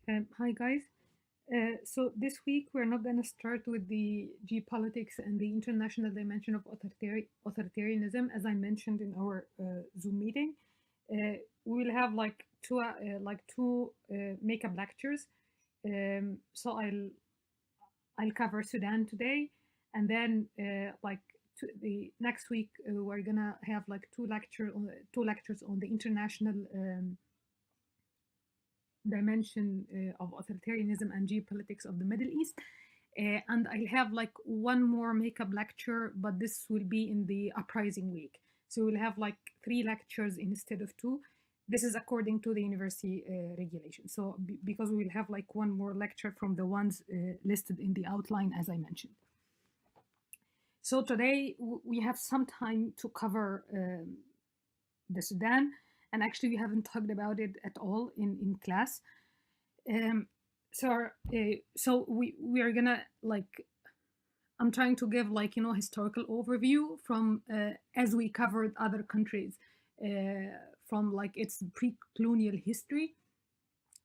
Hi guys. So this week we're not going to start with the geopolitics and the international dimension of authoritarianism, as I mentioned in our Zoom meeting. We will have like two makeup lectures. So I'll cover Sudan today, and then the next week we're gonna have like two lectures on the international dimension of authoritarianism and geopolitics of the Middle East. And I'll have like one more makeup lecture, but this will be in the uprising week. So we'll have like three lectures instead of two. This is according to the university regulation. So because we will have like one more lecture from the ones listed in the outline, as I mentioned. So today we have some time to cover the Sudan, and actually we haven't talked about it at all in class. Um, so we are gonna like I'm trying to give like historical overview from as we covered other countries from like its pre-colonial history,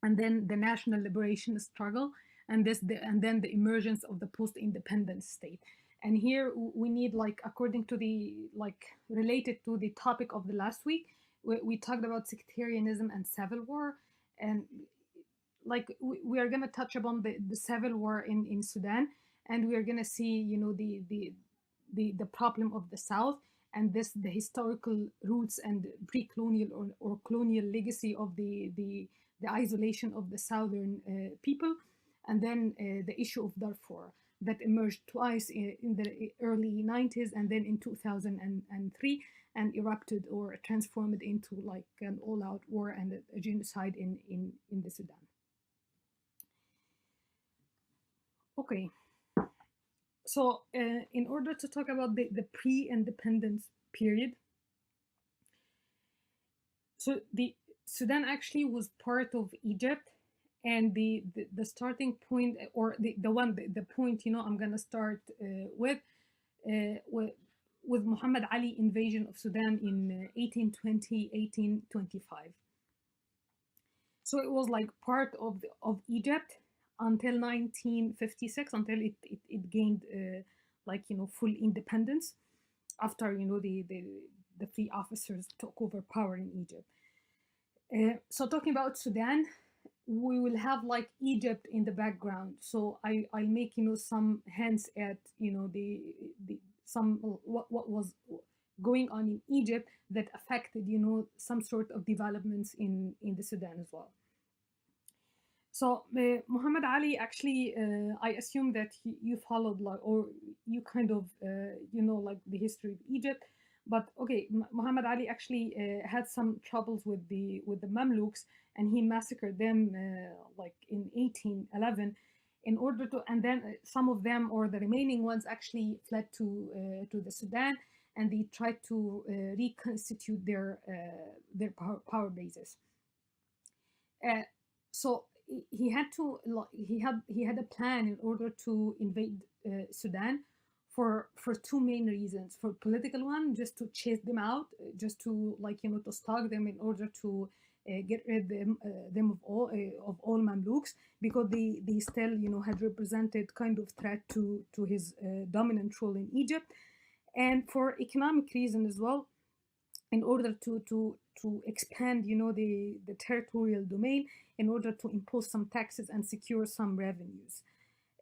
and then the national liberation struggle, and then the emergence of the post-independence state. And here we need like according to the like related to the topic of the last week, we talked about sectarianism and civil war, and like we are going to touch upon the civil war in Sudan, and we are going to see the problem of the South, and this the historical roots and pre-colonial or colonial legacy of the isolation of the southern people, and then the issue of Darfur that emerged twice in the early 90s and then in 2003, and erupted or transformed into like an all-out war and a genocide in the Sudan. Okay, so in order to talk about the pre-independence period, so the Sudan actually was part of Egypt, and the starting point or the point I'm gonna start with Muhammad Ali invasion of Sudan in 1820 1825. So it was like part of Egypt until 1956, until it gained full independence after the free officers took over power in Egypt. So talking about Sudan, we will have like Egypt in the background. So I'll make some hints at the some what was going on in Egypt that affected some sort of developments in the Sudan as well. So Muhammad Ali actually, I assume that you followed like or you kind of like the history of Egypt, but okay, Muhammad Ali actually had some troubles with the Mamluks, and he massacred them like in 1811 in order to, and then some of them or the remaining ones actually fled to the Sudan, and they tried to reconstitute their power bases. Uh, so he had to he had a plan in order to invade Sudan for two main reasons. For political one, just to chase them out, just to to stalk them in order to get rid them of all Mamluks, because they still had represented kind of threat to his dominant role in Egypt, and for economic reason as well, in order to expand the territorial domain, in order to impose some taxes and secure some revenues.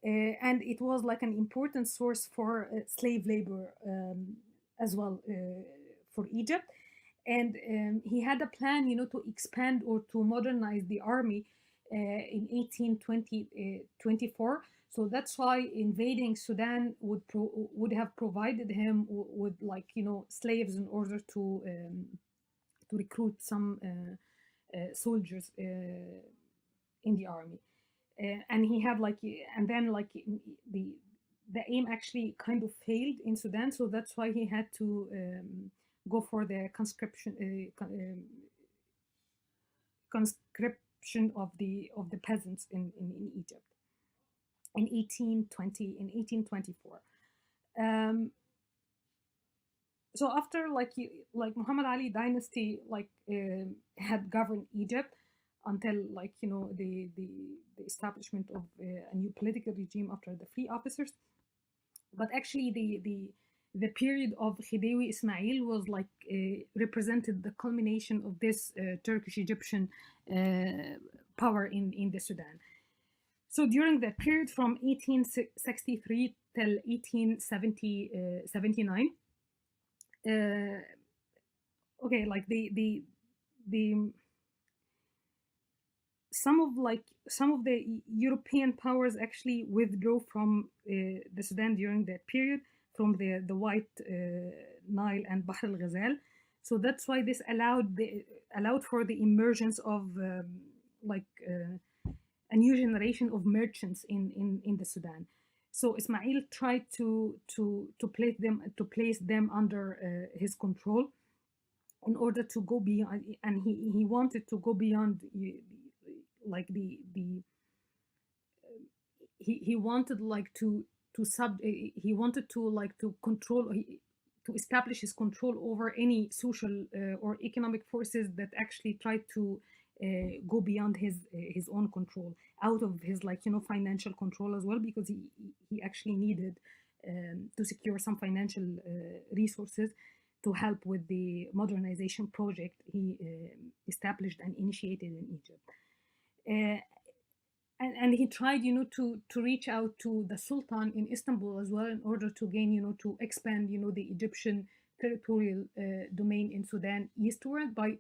And it was like an important source for slave labor as well for Egypt. And he had a plan to expand or to modernize the army in 1824. So that's why invading Sudan would have provided him with slaves in order to recruit some soldiers in the army. And he had and then the the aim actually kind of failed in Sudan, so that's why he had to go for the conscription of the peasants in Egypt in 1820 in 1824. Um, so after like Muhammad Ali dynasty had governed Egypt, until like the establishment of a new political regime after the free officers. But actually the period of Khidewi Ismail was like represented the culmination of this Turkish Egyptian power in the Sudan. So during that period from 1863 till 1879, okay, like the some of the European powers actually withdrew from the Sudan during that period, from the White Nile and Bahr al Ghazal. So that's why this allowed for the emergence of a new generation of merchants in the Sudan. So Ismail tried to place them under his control in order to go beyond, and he wanted to go beyond like he wanted like he wanted to like to control, to establish his control over any social or economic forces that actually tried to go beyond his own control, out of his financial control as well, because he actually needed to secure some financial resources to help with the modernization project he established and initiated in Egypt. And he tried, to reach out to the Sultan in Istanbul as well, in order to gain, to expand, the Egyptian territorial domain in Sudan eastward by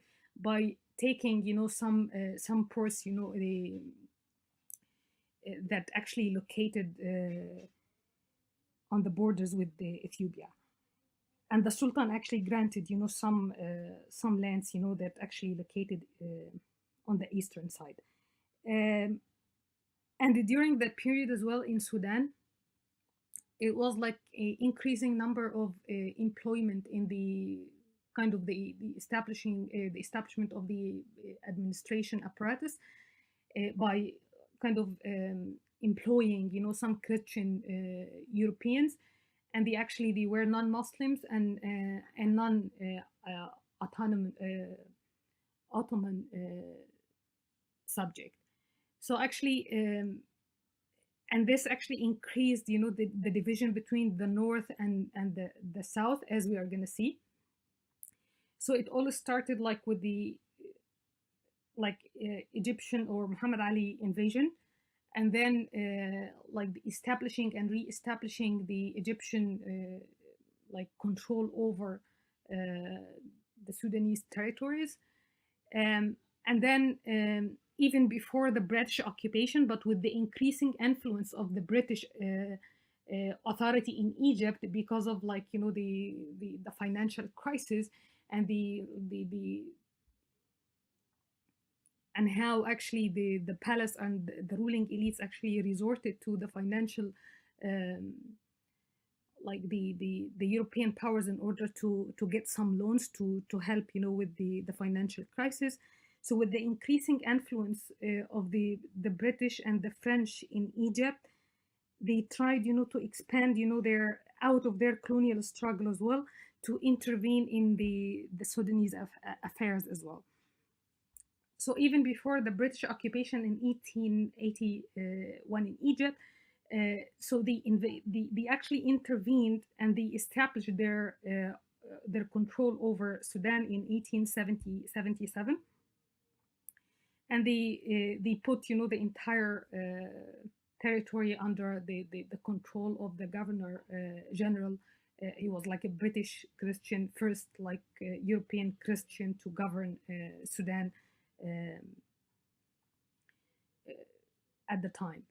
taking, some ports, that actually located on the borders with Ethiopia. And the Sultan actually granted, some lands, that actually located on the eastern side. And during that period as well in Sudan, it was like an increasing number of employment in the kind of the establishment of the administration apparatus by kind of employing, some Christian Europeans, and they were non-Muslims and non-autonomous Ottoman subject. So actually, and this actually increased, the division between the north and the south, as we are going to see. So it all started like with the Egyptian or Muhammad Ali invasion, and then like establishing and re-establishing the Egyptian control over the Sudanese territories, and then even before the British occupation, but with the increasing influence of the British authority in Egypt, because of the financial crisis and and how actually the palace and the ruling elites actually resorted to the financial the European powers in order to get some loans to help with the financial crisis. So with the increasing influence of the British and the French in Egypt, they tried to expand their out of their colonial struggle as well, to intervene in the Sudanese affairs as well. So even before the British occupation in 1881 in Egypt, so they actually intervened, and they established their control over Sudan in 1877, and they put the entire territory under the control of the governor general. He was like a British Christian, first European Christian to govern Sudan at the time.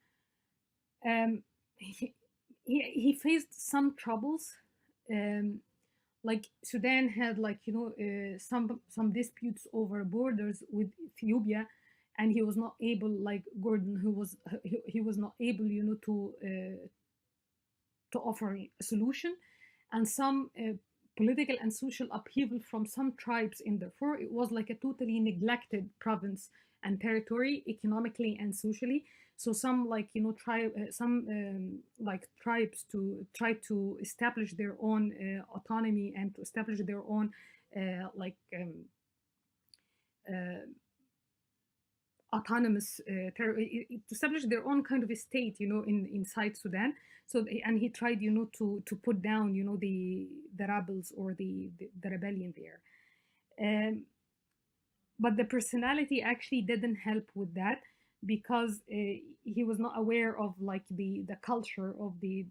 He faced some troubles. Like Sudan had some disputes over borders with Ethiopia, and he was not able, like Gordon, he was not able to offer a solution, and some political and social upheaval from some tribes in Darfur. It was like a totally neglected province and territory, economically and socially. So some tribes to try to establish their own autonomy and to establish their own autonomous to establish their own kind of a state, inside Sudan. So and he tried, to put down, the rebels or the rebellion there. Um, but the personality actually didn't help with that, because he was not aware of like the culture of the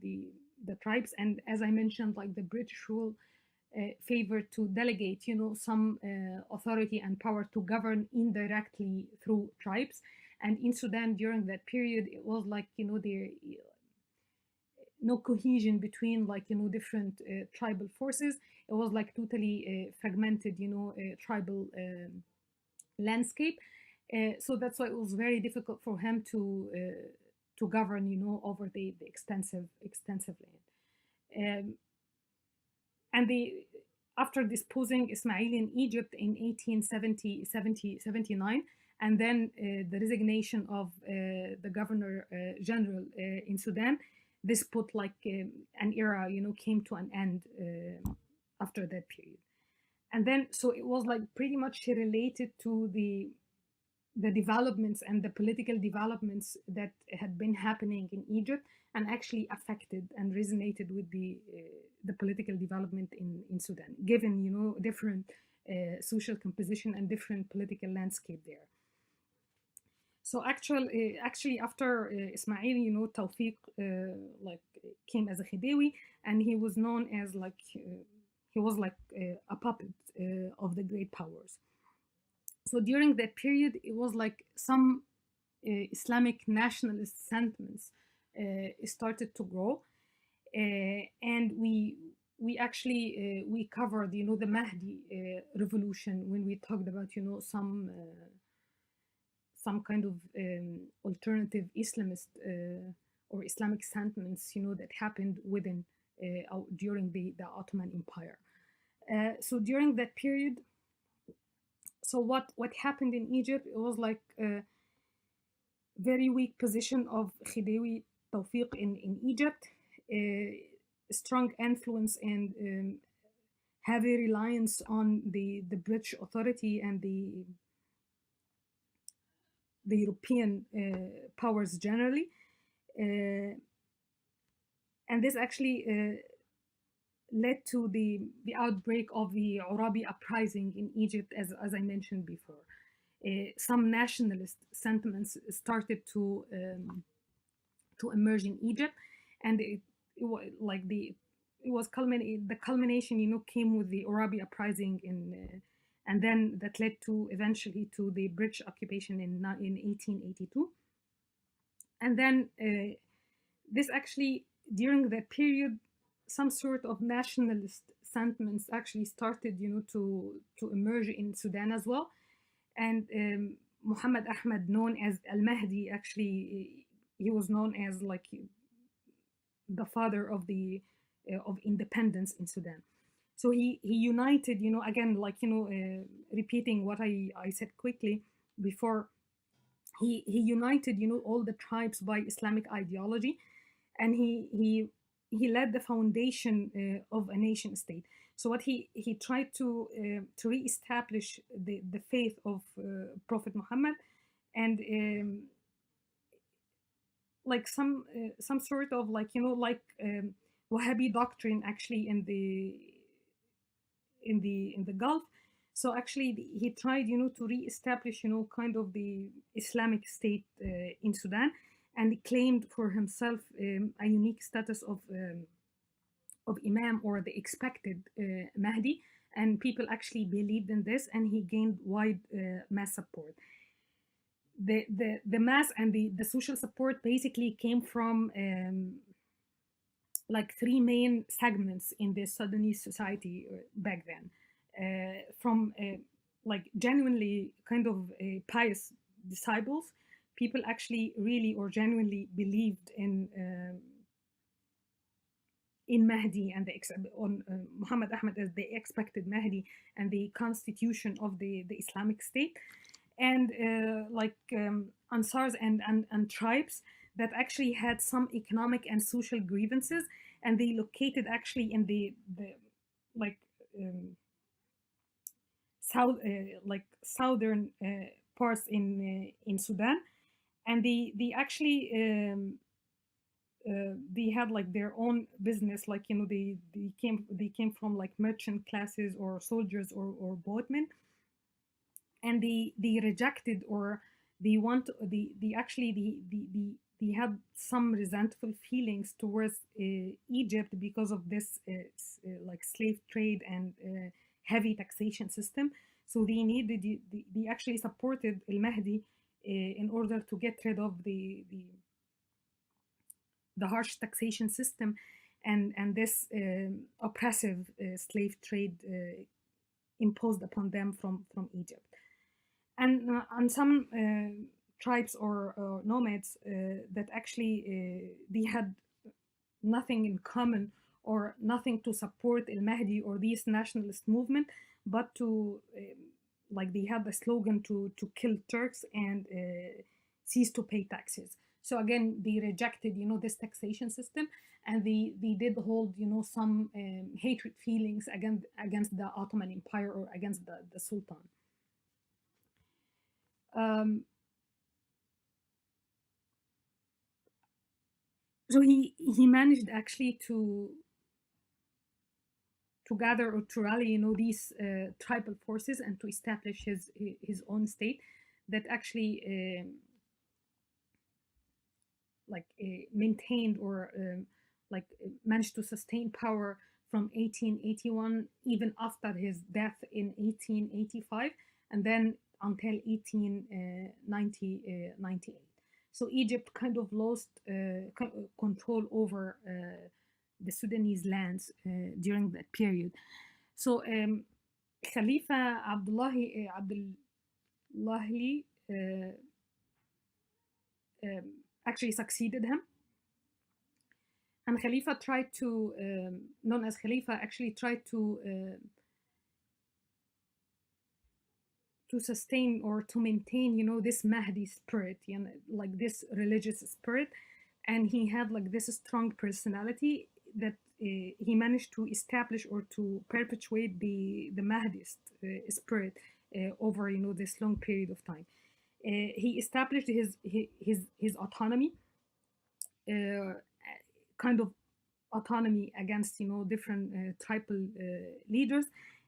tribes. And as I mentioned, like the British rule favor to delegate, some authority and power to govern indirectly through tribes. And in Sudan during that period, it was like, there no cohesion between, like, different tribal forces. It was like totally fragmented, tribal landscape. So that's why it was very difficult for him to govern, over the extensive land. And after disposing Ismail in Egypt in 1879, and then the resignation of the governor general in Sudan, this put like an era, came to an end after that period. And then, so it was like pretty much related to the developments and the political developments that had been happening in Egypt, and actually affected and resonated with the political development in Sudan, given, different social composition and different political landscape there. So actually after Ismail, Tawfiq like came as a Khidewi, and he was known as like he was like a puppet of the great powers. So during that period, it was like some Islamic nationalist sentiments started to grow, and we actually we covered, the Mahdi revolution, when we talked about, some kind of alternative Islamist or Islamic sentiments, that happened within during the Ottoman Empire. So during that period, so what happened in Egypt, it was like a very weak position of Khidewi Tawfiq in Egypt, strong influence and heavy reliance on the British authority and the European powers generally. And this actually led to the outbreak of the Arabi uprising in Egypt, as I mentioned before. Some nationalist sentiments started to emerge in Egypt, and it was like the culmination, came with the Arabi uprising and then that led to eventually to the British occupation in 1882. And then this actually, during that period, some sort of nationalist sentiments actually started, to emerge in Sudan as well. And Muhammad Ahmad, known as Al Mahdi, actually he was known as like the father of the of independence in Sudan. So he united, again, like, repeating what I said quickly before. He united, all the tribes by Islamic ideology, and he led the foundation of a nation state. So what he tried to reestablish the faith of Prophet Muhammad, and like some sort of like, like Wahhabi doctrine actually in the Gulf. So actually he tried, to reestablish, kind of the Islamic state in Sudan, and he claimed for himself a unique status of Imam, or the expected Mahdi, and people actually believed in this, and he gained wide mass support. The mass and the social support basically came from like three main segments in the Sudanese society back then. From like genuinely kind of pious disciples, people actually really or genuinely believed in Mahdi and on Muhammad Ahmad as the expected Mahdi and the constitution of the Islamic State, and like Ansars and tribes that actually had some economic and social grievances, and they located actually in the like southern parts in Sudan, and they actually they had like their own business, like they came from like merchant classes or soldiers or boatmen, and they rejected, or they actually they had some resentful feelings towards Egypt because of this like slave trade and heavy taxation system. So they needed they actually supported Al Mahdi in order to get rid of the harsh taxation system and this oppressive slave trade imposed upon them from Egypt. And some tribes or nomads that actually they had nothing in common or nothing to support Al Mahdi or this nationalist movement, but to like they had the slogan to kill Turks and cease to pay taxes. So again, they rejected this taxation system, and they did hold some hatred feelings against the Ottoman Empire or against the Sultan. So he managed actually to gather or to rally these tribal forces and to establish his own state that actually like maintained or like managed to sustain power from 1881 even after his death in 1885, and then until 1898. So Egypt kind of lost control over the Sudanese lands during that period. So Khalifa Abdullahi actually succeeded him, and Khalifa tried to, known as Khalifa, actually tried to sustain or to maintain, this Mahdi spirit, like this religious spirit, and he had like this strong personality that he managed to establish or to perpetuate the Mahdist spirit over this long period of time. He established his autonomy, kind of autonomy against different tribal leaders,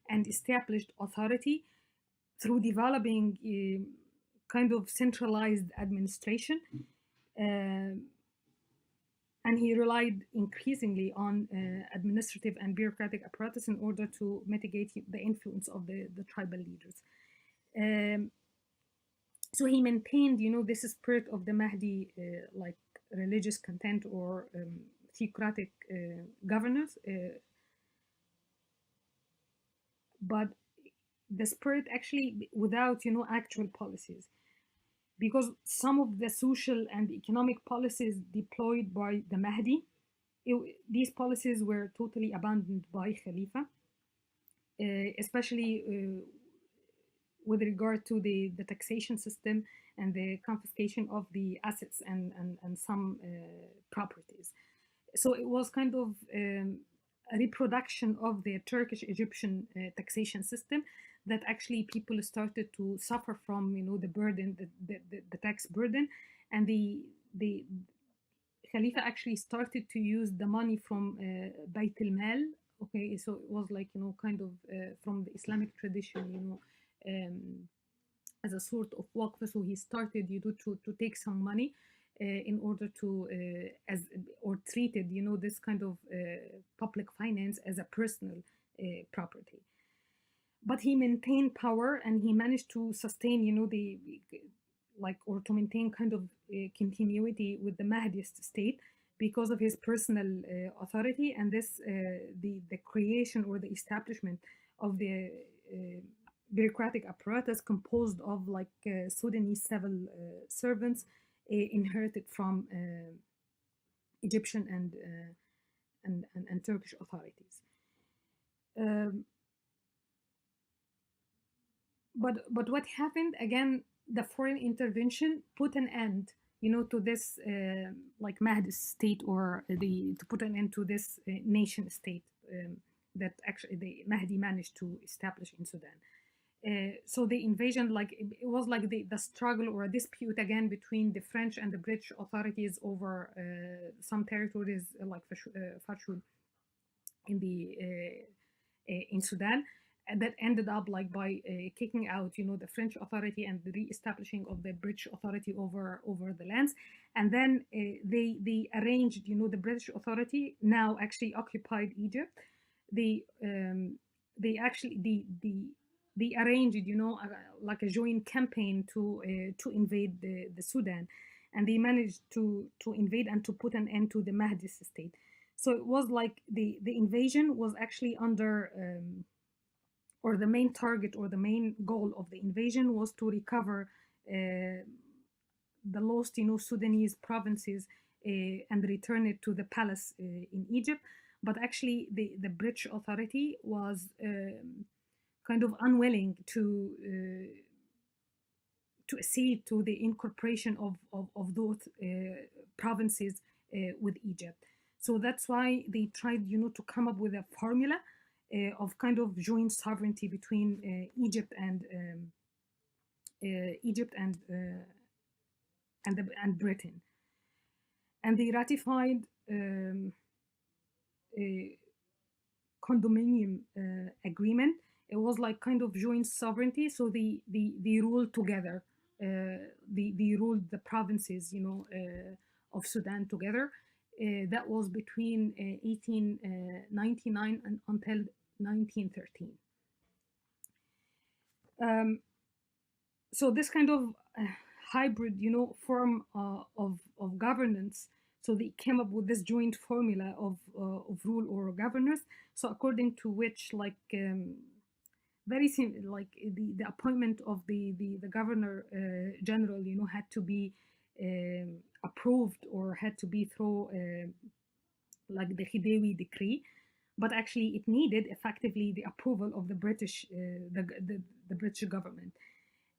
and established authority through developing kind of centralized administration. And he relied increasingly on administrative and bureaucratic apparatus in order to mitigate the influence of the tribal leaders. So he maintained, this spirit of the Mahdi, like religious content or theocratic governance, but the spirit actually without, actual policies, because some of the social and economic policies deployed by the Mahdi, these policies were totally abandoned by Khalifa, especially with regard to the taxation system and the confiscation of the assets and some properties. So it was kind of a reproduction of the Turkish-Egyptian taxation system that actually people started to suffer from, the burden, the tax burden, and the Khalifa actually started to use the money from Bayt al-Mal. Okay, so it was like kind of from the Islamic tradition, as a sort of waqf. So he started, to take some money in order to as or treated, this kind of public finance as a personal property. But he maintained power, and he managed to sustain, the like, or to maintain kind of continuity with the Mahdist state because of his personal authority, and this the creation or the establishment of the bureaucratic apparatus composed of like Sudanese civil servants inherited from Egyptian and Turkish authorities. But what happened again? The foreign intervention put an end, to this like Mahdist state, or to put an end to this nation state that actually the Mahdi managed to establish in Sudan. So the invasion, like it was like the struggle or a dispute again between the French and the British authorities over some territories like Fashul in the in Sudan, and that ended up like by kicking out, the French authority and the re-establishing of the British authority over the lands, and then they arranged, the British authority now actually occupied Egypt. They they actually they arranged, like a joint campaign to invade the Sudan, and they managed to invade and to put an end to the Mahdist state. So it was like the invasion was actually under, or the main target or the main goal of the invasion was to recover the lost, Sudanese provinces, and return it to the palace in Egypt. But actually, the British authority was kind of unwilling to accede to the incorporation of those provinces with Egypt. So that's why they tried, to come up with a formula of kind of joint sovereignty between Egypt and Britain, and they ratified a condominium agreement. It was like kind of joint sovereignty, so they ruled together. They ruled the provinces, of Sudan together. That was between 1899 and until 1913. So this kind of hybrid, form of governance. So they came up with this joint formula of rule or governance. So according to which, like, like the appointment of the governor general, had to be approved or had to be through like the Khidewi decree, but actually it needed effectively the approval of the the British government,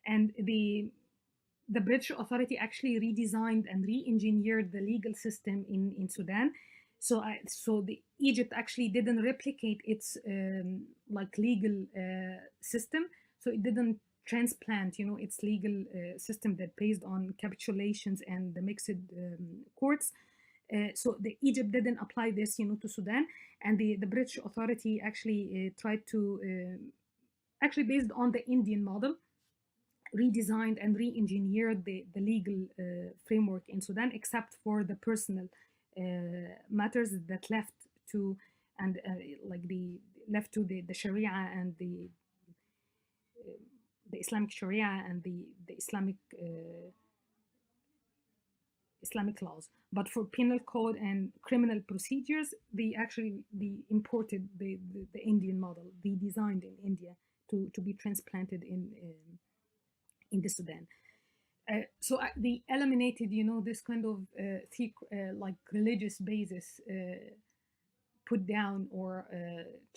and the British authority actually redesigned and re-engineered the legal system in Sudan. So the Egypt actually didn't replicate its like legal system. So it didn't transplant, its legal system that based on capitulations and the mixed courts. So the Egypt didn't apply this, to Sudan, and the British authority actually tried to actually based on the Indian model, redesigned and re-engineered the legal framework in Sudan, except for the personal matters that left to and like the left to the Sharia and the Islamic Sharia and the Islamic laws. But for penal code and criminal procedures, they imported the Indian model. They designed in India to be transplanted in the Sudan. So they eliminated, this kind of like religious basis put down or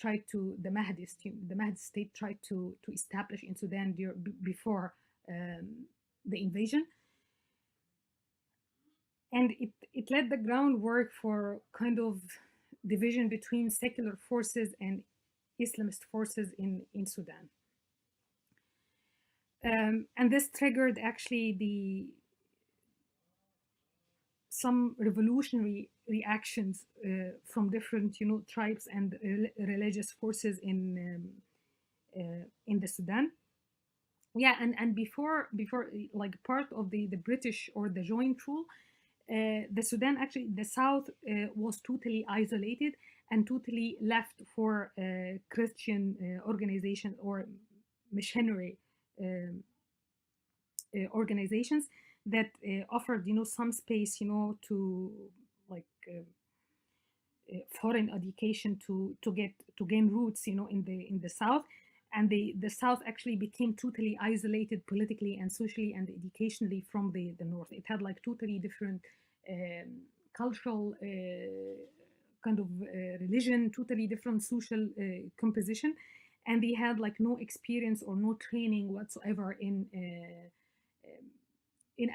tried to the Mahdist state tried to establish in Sudan before the invasion, and it laid the groundwork for kind of division between secular forces and Islamist forces in Sudan. And this triggered actually some revolutionary reactions from different, tribes and religious forces in the Sudan. Yeah, and before like part of the British or the joint rule, the Sudan actually the south was totally isolated and totally left for Christian organizations or missionary organizations that offered, some space, to like foreign education to gain roots, in the south, and the south actually became totally isolated politically and socially and educationally from the north. It had like totally different cultural kind of religion, totally different social composition, and they had like no experience or no training whatsoever in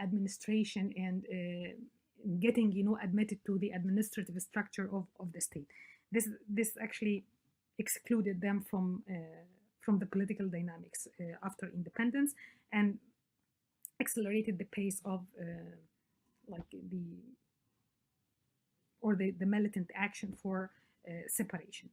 administration and getting, admitted to the administrative structure of the state. This actually excluded them from the political dynamics after independence, and accelerated the pace of like the militant action for separation.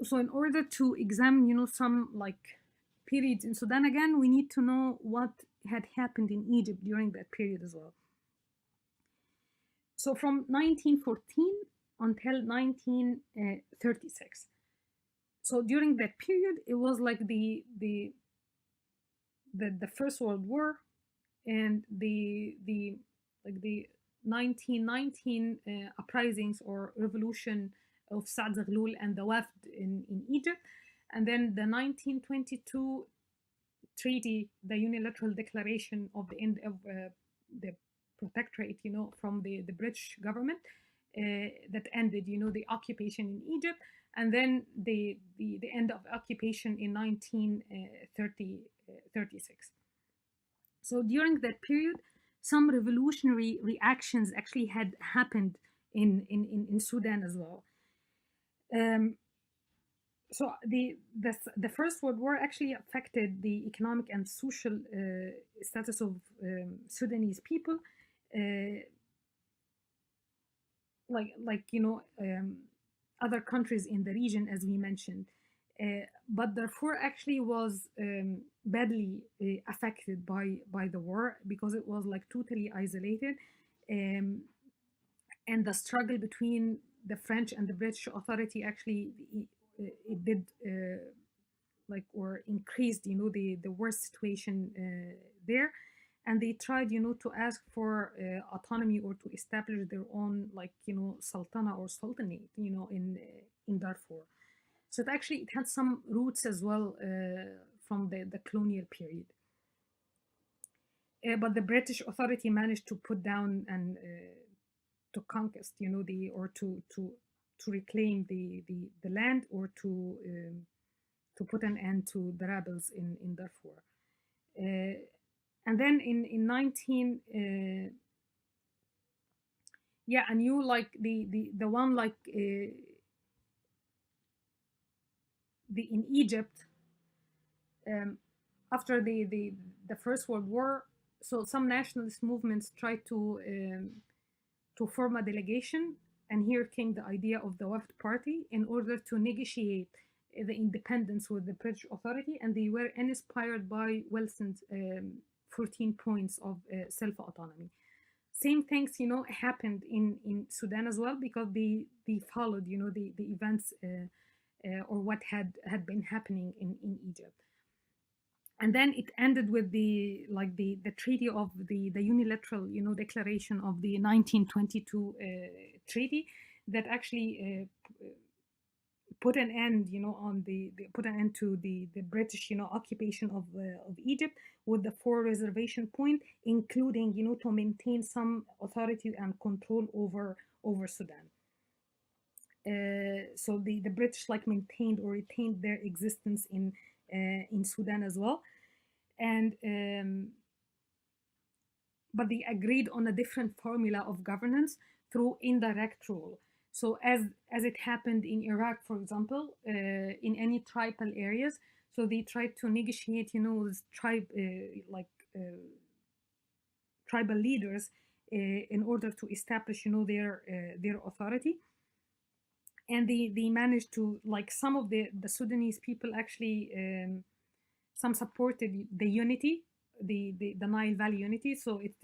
So in order to examine, some like periods in Sudan again, we need to know what had happened in Egypt during that period as well. So from 1914 until 1936. So during that period, it was like the First World War and the 1919 uprisings or revolution of Saad Zaghloul and the Wafd in Egypt, and then the 1922 treaty, the unilateral declaration of the end of the protectorate, from the British government that ended, the occupation in Egypt, and then the end of occupation in 1936. So during that period, some revolutionary reactions actually had happened in Sudan as well. So the First World War actually affected the economic and social status of Sudanese people, other countries in the region, as we mentioned. But Darfur actually was badly affected by the war because it was like totally isolated, and the struggle between the French and the British authority actually it did or increased the worst situation there, and they tried to ask for autonomy or to establish their own sultana or sultanate in Darfur. So it had some roots as well from the colonial period. But the British authority managed to put down and to conquest, or to reclaim the land, or to put an end to the rebels in Darfur. And then in 19 and you the one in Egypt, after the First World War, so some nationalist movements tried to form a delegation, and here came the idea of the Wafd Party in order to negotiate the independence with the British authority, and they were inspired by Wilson's 14 points of self-autonomy. Same things, happened in Sudan as well, because they followed, the events or what had been happening in Egypt. And then it ended with the treaty of the unilateral, declaration of the 1922 treaty that actually put an end, put an end to the British, occupation of Egypt, with the 4 reservation point, including, to maintain some authority and control over Sudan. So the British maintained or retained their existence in Sudan as well, and but they agreed on a different formula of governance through indirect rule. So as it happened in Iraq, for example, in any tribal areas, so they tried to negotiate, with tribal leaders in order to establish, their authority. And they managed to, some of the Sudanese people actually, some supported the unity, the Nile Valley unity, so it's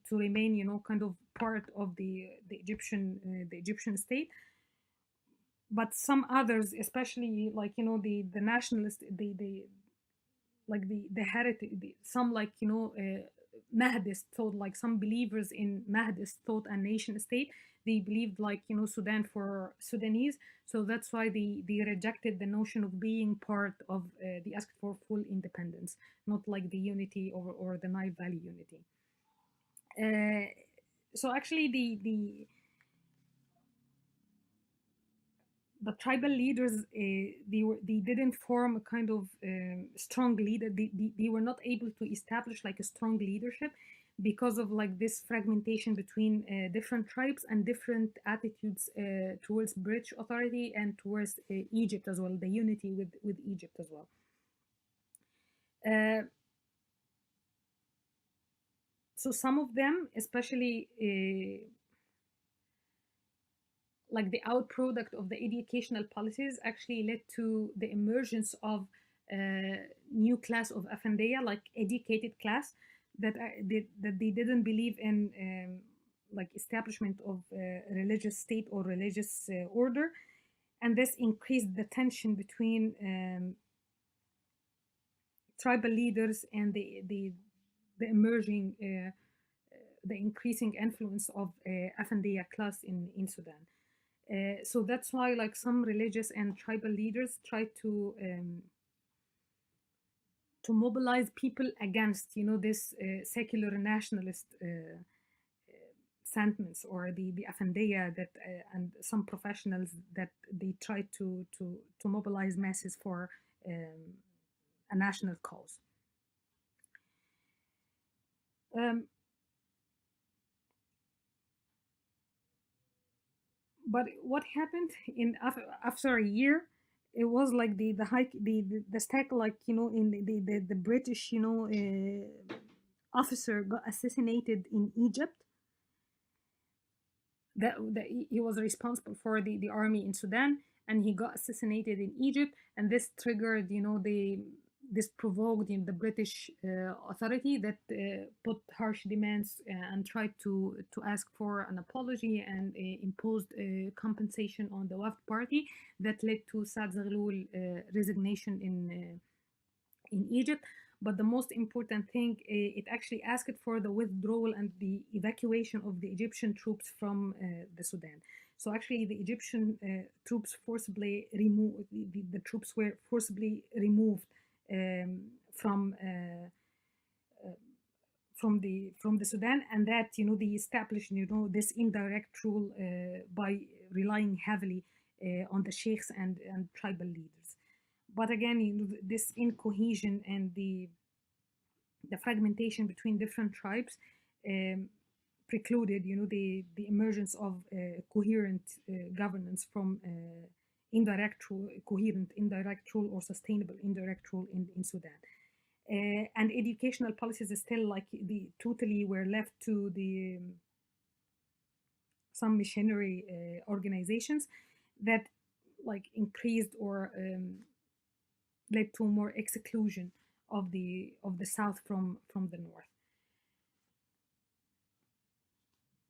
to remain, kind of part of the Egyptian state. But some others, especially the nationalists, the heritage, some Mahdist thought, some believers in Mahdist thought a nation state. They believed Sudan for Sudanese, so that's why they rejected the notion of being part of. They asked for full independence, not the unity or the Nile Valley unity. So actually, the tribal leaders, they didn't form a kind of strong leader. They were not able to establish a strong leadership. because of like this fragmentation between different tribes and different attitudes towards British authority and towards Egypt as well, the unity with Egypt as well. So some of them, especially like the outproduct of the educational policies, actually led to the emergence of new class of Afandiyya, like educated class, that that they didn't believe in like establishment of religious state or religious order, and this increased the tension between tribal leaders and the emerging the increasing influence of Afandiyya class in Sudan. So that's why like some religious and tribal leaders try to mobilize people against, you know, this secular nationalist sentiments, or the Afandiyya that and some professionals that they try to mobilize masses for a national cause. But what happened in after a year, it was like the high the stack, like, you know, in the British, you know, officer got assassinated in Egypt, that he was responsible for the army in Sudan, and he got assassinated in Egypt, and this triggered, you know, this provoked, you know, the British authority that put harsh demands and tried to ask for an apology and imposed compensation on the Wafd party, that led to Saad Zaghloul resignation in Egypt. But the most important thing, it actually asked for the withdrawal and the evacuation of the Egyptian troops from the Sudan. So actually, the Egyptian troops forcibly removed. The troops were forcibly removed from the Sudan, and that, you know, they established, you know, this indirect rule by relying heavily on the sheikhs and tribal leaders. But again, you know, this incohesion and the fragmentation between different tribes precluded, you know, the emergence of coherent governance from coherent indirect rule or sustainable indirect rule in Sudan. And educational policies is still like the totally were left to the some missionary organizations that like increased or led to more exclusion of the south from the north.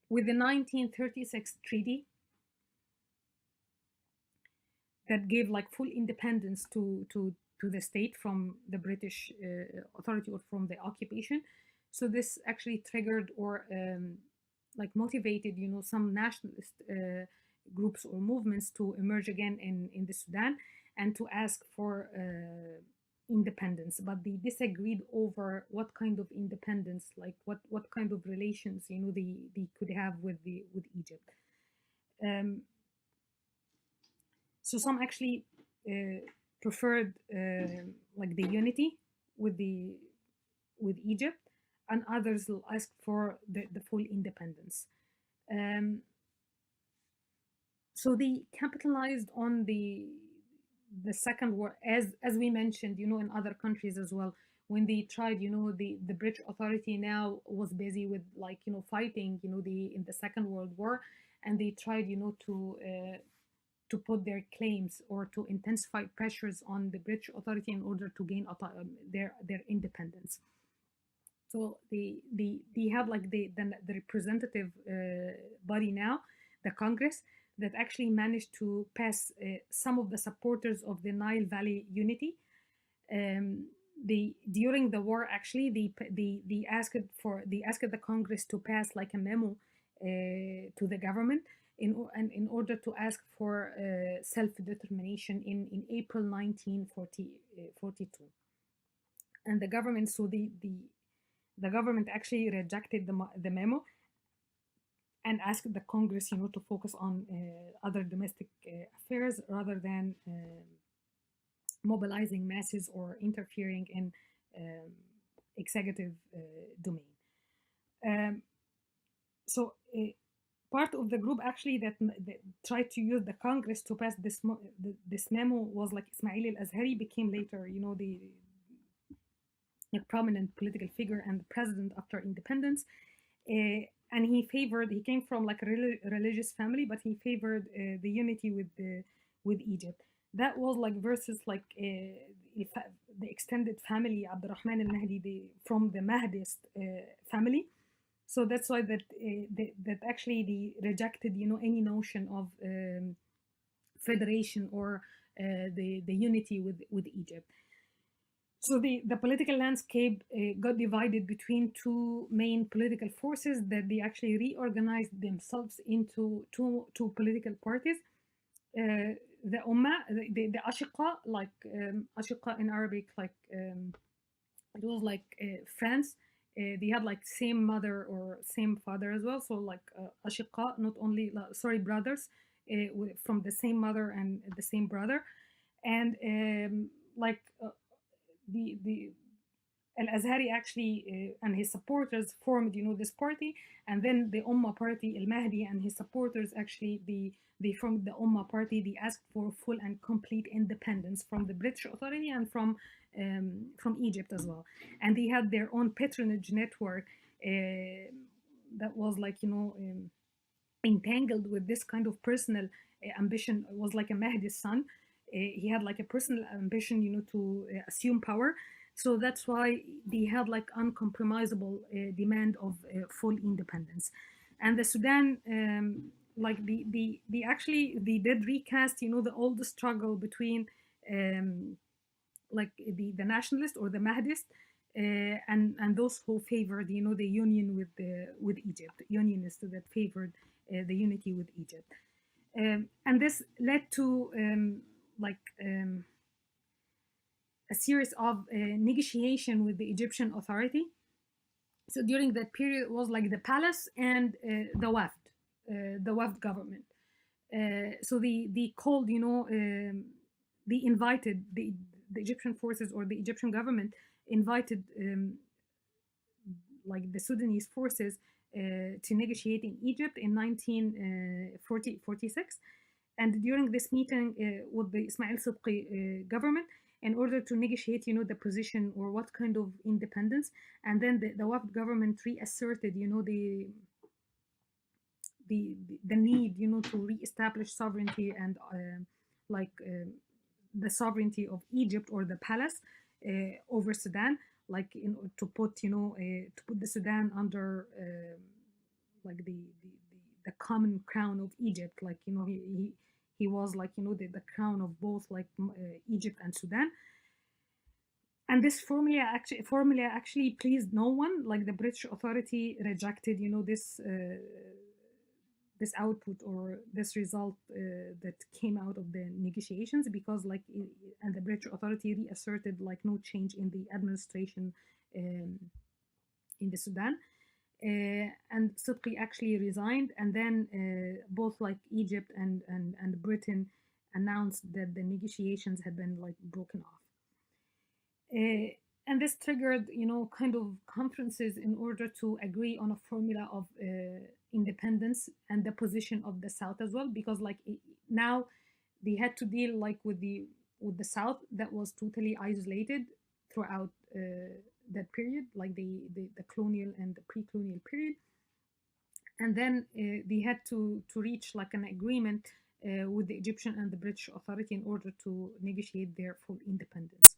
With the 1936 treaty that gave like full independence to the state from the British authority or from the occupation, so this actually triggered or like motivated, you know, some nationalist groups or movements to emerge again in the Sudan and to ask for independence. But they disagreed over what kind of independence, like what kind of relations, you know, they could have with Egypt. So some actually preferred like the unity with Egypt, and others asked for the full independence. So they capitalized on the second war, as we mentioned, you know, in other countries as well. When they tried, you know, the British authority now was busy with, like, you know, fighting, you know, in the Second World War, and they tried, you know, to put their claims or to intensify pressures on the British authority in order to gain their independence. So they have like the representative body now, the Congress, that actually managed to pass some of the supporters of the Nile Valley unity. During the war, actually, they asked the Congress to pass like a memo to the government in order to ask for self-determination in April 1942. And the government, so the government actually rejected the memo and asked the Congress, you know, to focus on other domestic affairs rather than mobilizing masses or interfering in executive domain. Um, so part of the group actually that tried to use the Congress to pass this memo was like Ismail al-Azhari, became later, the a prominent political figure and the president after independence. And he came from like a religious family, but he favored the unity with Egypt. That was like versus like the extended family, Abdurrahman al-Mahdi, from the Mahdist family. So that's why that actually they rejected, any notion of federation or the unity with Egypt. So the political landscape got divided between two main political forces that they actually reorganized themselves into two political parties. The Ummah, the Ashiqa, like Ashiqa in Arabic, like it was like friends. They had like same mother or same father as well. So like Ashiqa, not only sorry brothers from the same mother and the same brother, and like the Al-Azhari actually and his supporters formed, this party, and then the Ummah party, Al-Mahdi and his supporters actually they formed the Ummah party. They asked for full and complete independence from the British authority and from Egypt as well, and they had their own patronage network that was like entangled with this kind of personal ambition. It was like a Mahdi's son. He had like a personal ambition, to assume power. So that's why they had like uncompromisable demand of full independence. And the Sudan, like the actually they did recast, the old struggle between like the nationalist or the Mahdist and those who favored, the union with Egypt, unionists that favored the unity with Egypt. And this led to like a series of negotiation with the Egyptian authority. So during that period, it was like the palace and the Wafd government. So they called, they invited the Egyptian forces or the Egyptian government invited like the Sudanese forces to negotiate in Egypt in 1946. And during this meeting with the Ismail Sidqi government, in order to negotiate, the position or what kind of independence, and then the Wafd government reasserted, the need, to reestablish sovereignty and like the sovereignty of Egypt or the palace over Sudan, like to put the Sudan under like the common crown of Egypt, like he was like the crown of both like Egypt and Sudan. And this formula actually pleased no one. Like the British authority rejected this output or this result that came out of the negotiations, because and the British authority reasserted like no change in the administration in the Sudan. And Sidqi actually resigned, and then both like Egypt and Britain announced that the negotiations had been like broken off. And this triggered, kind of conferences in order to agree on a formula of independence and the position of the South as well, because like now they had to deal like with the South that was totally isolated throughout that period, like the colonial and the pre-colonial period. And then they had to reach like an agreement with the Egyptian and the British authority in order to negotiate their full independence.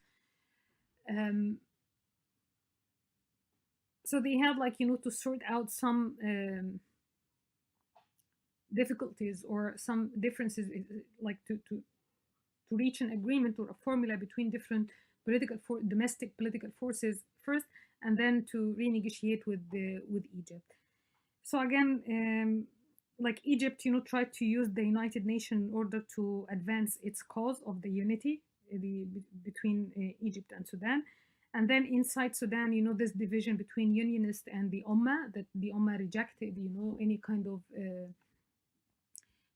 So they had like to sort out some difficulties or some differences, like to reach an agreement or a formula between different domestic political forces first, and then to renegotiate with Egypt. So again, like Egypt, tried to use the United Nations in order to advance its cause of the unity between Egypt and Sudan. And then inside Sudan, this division between unionists and the Ummah, that the Ummah rejected, any kind of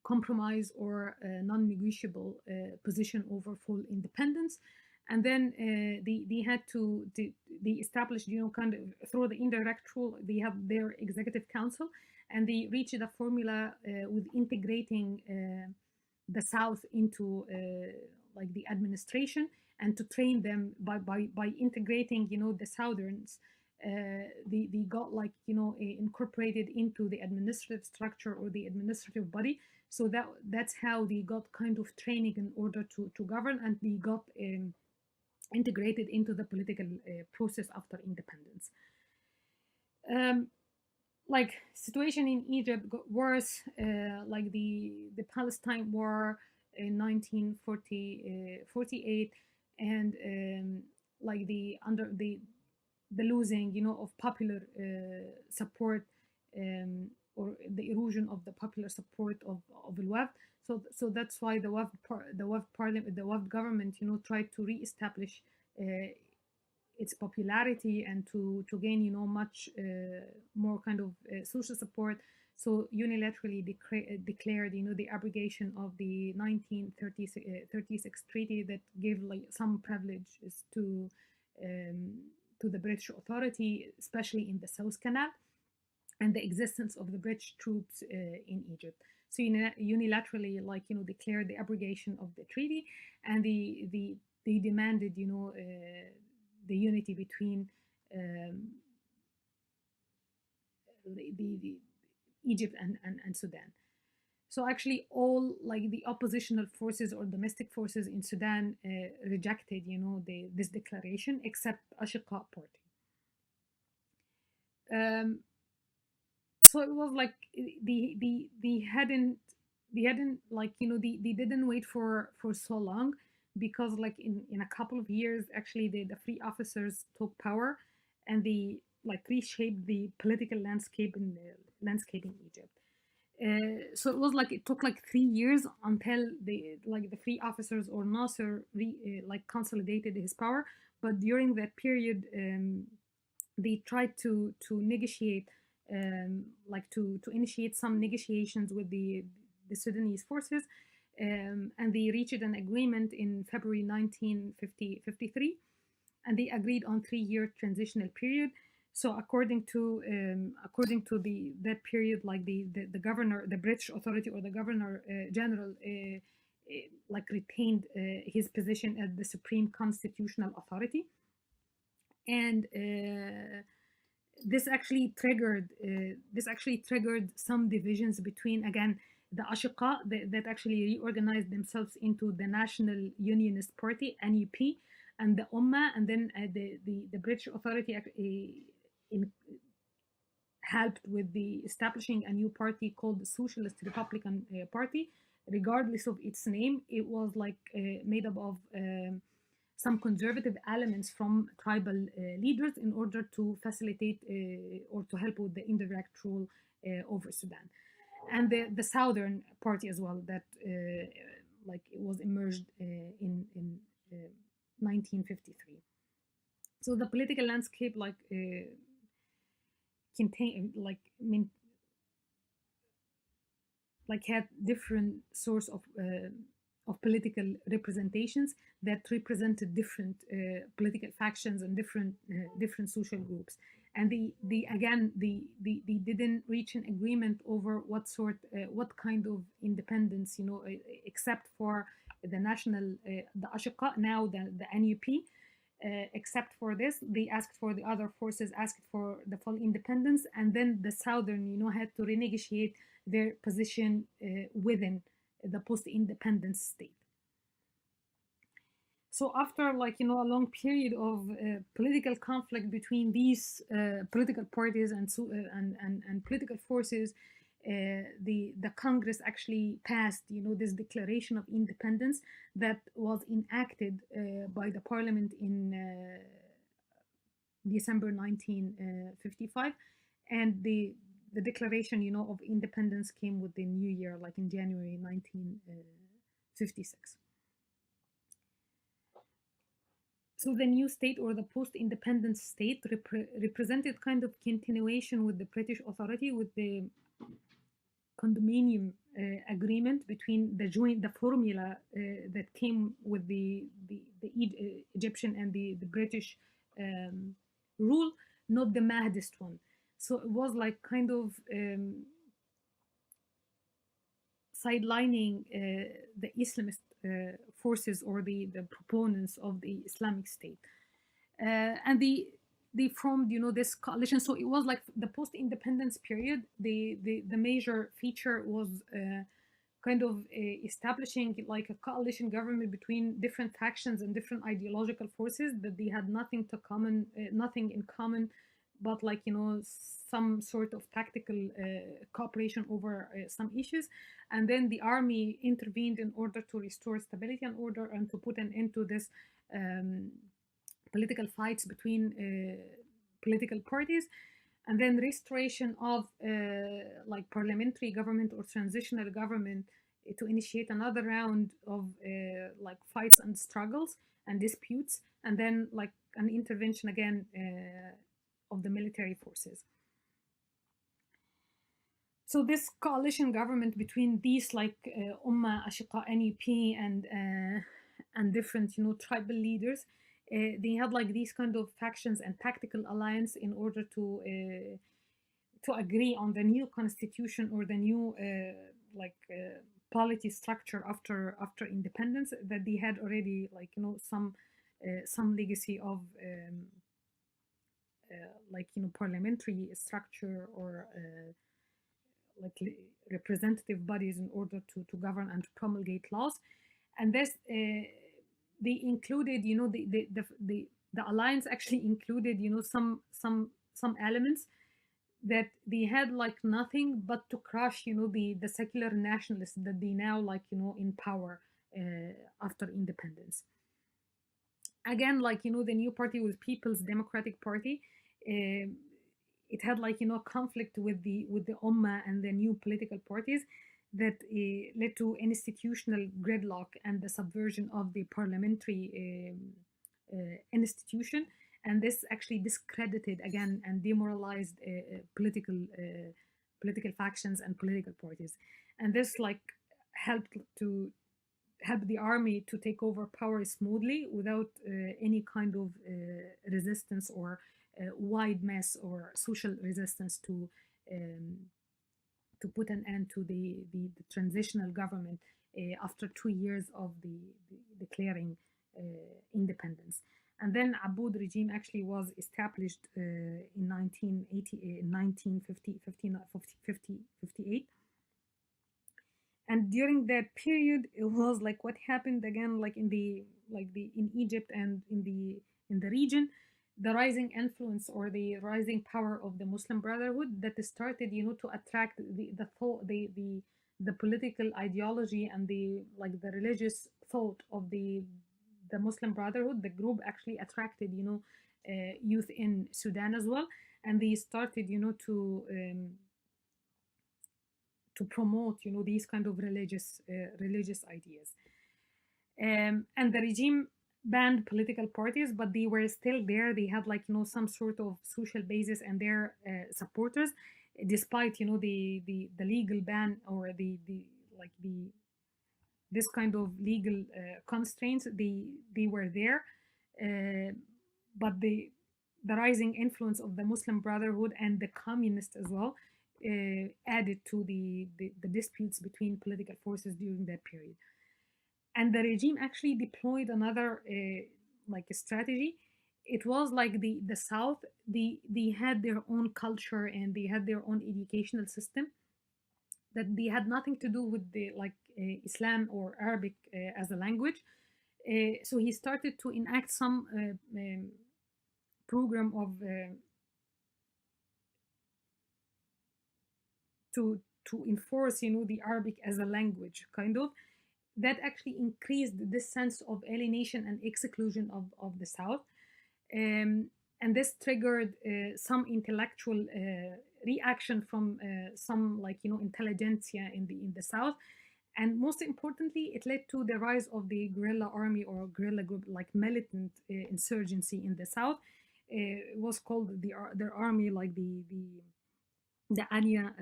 compromise or non-negotiable position over full independence. and then they had to they established, kind of through the indirect rule. They have their executive council, and they reached a formula with integrating the South into like the administration, and to train them by integrating, the Southerns. They got, like, incorporated into the administrative structure or the administrative body. So that's how they got kind of training in order to govern, and they got integrated into the political process after independence. Um, like, situation in Egypt got worse, like the Palestine War in 1948, and like the losing, of popular support, or the erosion of the popular support of the WAF. So that's why the WAF parliament, the WAF government, tried to reestablish its popularity, and to gain, much more kind of social support. So unilaterally declared, the abrogation of the 1936 treaty that gave, like, some privileges to the British Authority, especially in the South Canal, and the existence of the British troops in Egypt. So unilaterally, like, declared the abrogation of the treaty, and they demanded, the unity between the Egypt and Sudan. So actually, all, like, the oppositional forces or domestic forces in Sudan rejected, this declaration, except Ashiqa party. So it was like they hadn't, like, they didn't wait for so long, because, like, in a couple of years, actually the free officers took power, and they, like, reshaped the political landscape in Egypt. So it was like, it took like 3 years until the free officers, or Nasser, like, consolidated his power. But during that period, they tried to negotiate, like, to initiate some negotiations with the Sudanese forces, and they reached an agreement in February 1953, and they agreed on 3-year transitional period. So according to that period, like, the governor, the British authority, or the governor general, like, retained his position as the supreme constitutional authority, and this actually triggered some divisions between, again, the Ashiqa that actually reorganized themselves into the National Unionist Party, NUP, and the Ummah, and then the British authority helped with the establishing a new party called the Socialist Republican Party. Regardless of its name, it was, like, made up of some conservative elements from tribal leaders, in order to facilitate or to help with the indirect rule over Sudan, and the Southern Party as well, that like, it was emerged in 1953. So the political landscape, like, contain like I mean like had different sorts of political representations that represented different political factions and different social groups, and they didn't reach an agreement over what kind of independence, except for the national the Ashiqa, now the NUP. Except for this, they asked for the other forces, asked for the full independence, and then the Southern, had to renegotiate their position within the post-independence state. So after, a long period of political conflict between these political parties and political forces, the Congress actually passed, this Declaration of Independence that was enacted by the Parliament in December 1955, and the Declaration, of Independence came with the new year, like in January 1956. So the new state, or the post-independence state, represented kind of continuation with the British authority, with the condominium agreement between the formula that came with the Egyptian and the British um, rule, not the Mahdist one. So it was like kind of sidelining the Islamist forces or the proponents of the Islamic State. And they formed, this coalition. So it was like the post-independence period. The major feature was kind of establishing like a coalition government between different factions and different ideological forces that they had nothing in common, but like some sort of tactical cooperation over some issues. And then the army intervened in order to restore stability and order and to put an end to this um, political fights between political parties. And then restoration of like parliamentary government or transitional government to initiate another round of like fights and struggles and disputes, and then like an intervention again of the military forces. So this coalition government between these like Ummah, Ashiqa, NUP, and different tribal leaders, they had like these kind of factions and tactical alliance in order to agree on the new constitution or the new like polity structure after independence that they had already like some legacy of like parliamentary structure or like representative bodies in order to govern and to promulgate laws. And this they included the alliance actually included some elements that they had like nothing but to crush the secular nationalists that they now like in power after independence. Again, like the new party was People's Democratic Party. It had like conflict with the Ummah and the new political parties that led to institutional gridlock and the subversion of the parliamentary institution. And this actually discredited again and demoralized political factions and political parties. And this like helped to help the army to take over power smoothly without any kind of resistance or wide mass or social resistance um, to put an end to the transitional government after 2 years of the declaring independence. And then Aboud regime actually was established in 1980, 1950, 58. And during that period, it was like what happened again, like in Egypt and in the region, the rising influence or the rising power of the Muslim Brotherhood that started, to attract the thought, the political ideology and the religious thought of the Muslim Brotherhood. The group actually attracted, youth in Sudan as well, and they started, to promote, these kind of religious ideas. And the regime banned political parties, but they were still there. They had like some sort of social basis and their supporters, despite the legal ban or the like the this kind of legal constraints. They were there, but the rising influence of the Muslim Brotherhood and the communists as well added to the disputes between political forces during that period. And the regime actually deployed another like a strategy. It was like the South, they had their own culture and they had their own educational system that they had nothing to do with the like Islam or Arabic as a language. So he started to enact some program of to enforce the Arabic as a language kind of. That actually increased this sense of alienation and exclusion of the South. And this triggered some intellectual reaction from some like intelligentsia in the South. And most importantly, it led to the rise of the guerrilla army or guerrilla group, like militant insurgency in the South. It was called their army like the Anya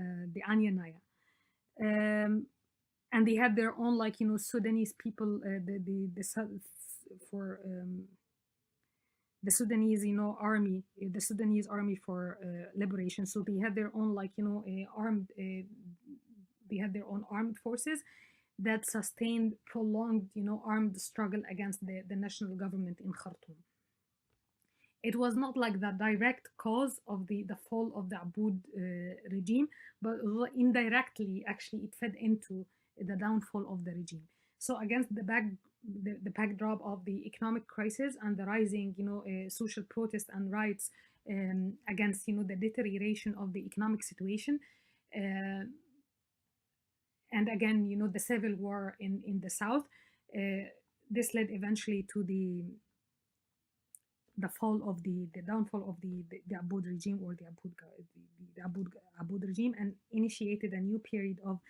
Naya. and they had their own, like, Sudanese people, for the Sudanese, army, the Sudanese army for liberation. So they had their own, like, armed, they had their own armed forces that sustained prolonged, armed struggle against the national government in Khartoum. It was not like the direct cause of the fall of the Aboud regime, but indirectly, actually, it fed into the downfall of the regime. So against the backdrop of the economic crisis and the rising, social protest and riots against, the deterioration of the economic situation, uh, and again, the civil war in the south, this led eventually to the fall of the downfall of the Aboud regime, or the Aboud regime, and initiated a new period of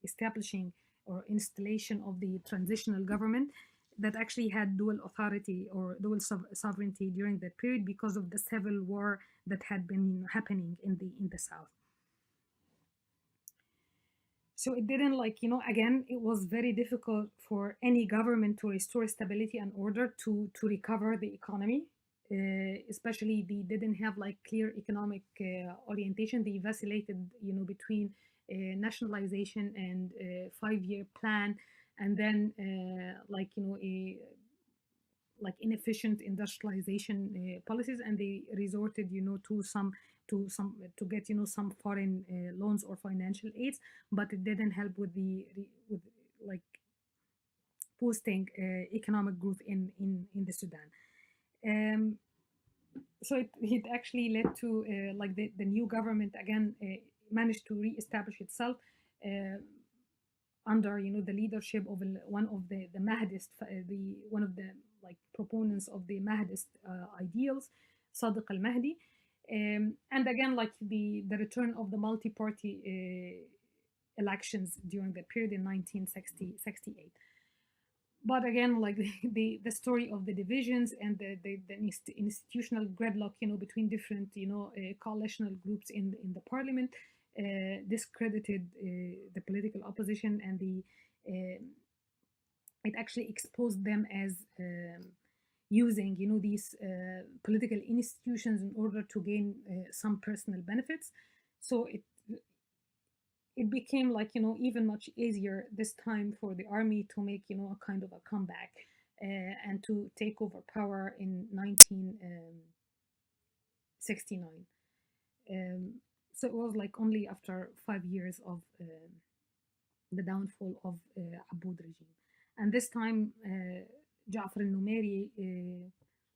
establishing or installation of the transitional government that actually had dual authority or dual sovereignty during that period because of the civil war that had been happening in the south. So it didn't, like, again, it was very difficult for any government to restore stability and order to recover the economy. Especially they didn't have like clear economic orientation. They vacillated, between nationalization and 5-year plan, and then like, like inefficient industrialization policies, and they resorted, to get, some foreign loans or financial aids, but it didn't help with with, like, boosting economic growth in the Sudan. Um, so it actually led to like the new government again managed to re-establish itself under, the leadership of one of the Mahdist, the one of the, like, proponents of the Mahdist ideals, Sadiq al-Mahdi. And again, like, the return of the multi-party elections during that period in 1968. But again, like, the story of the divisions and the institutional gridlock, between different, coalitional groups in the parliament, discredited the political opposition, and it actually exposed them as using, these political institutions in order to gain some personal benefits. So it became, like, even much easier this time for the army to make, a kind of a comeback and to take over power in 1969. So it was like only after 5 years of the downfall of Aboud regime. And this time, Ja'far al-Numeri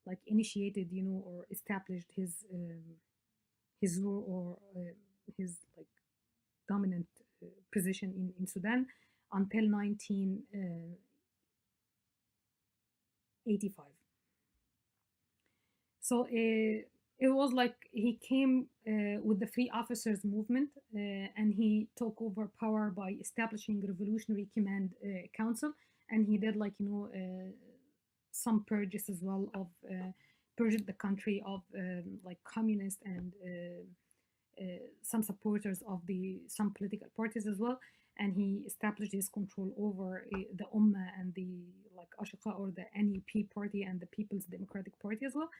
like initiated, or established his rule, or his, like, dominant position in Sudan until 1985. So it was like he came with the Free Officers Movement, and he took over power by establishing Revolutionary Command Council, and he did, like, some purges as well of purged the country of like communist and some supporters of some political parties as well, and he established his control over the Ummah and the, like, Ashiqa, or the NUP party, and the People's Democratic Party as well.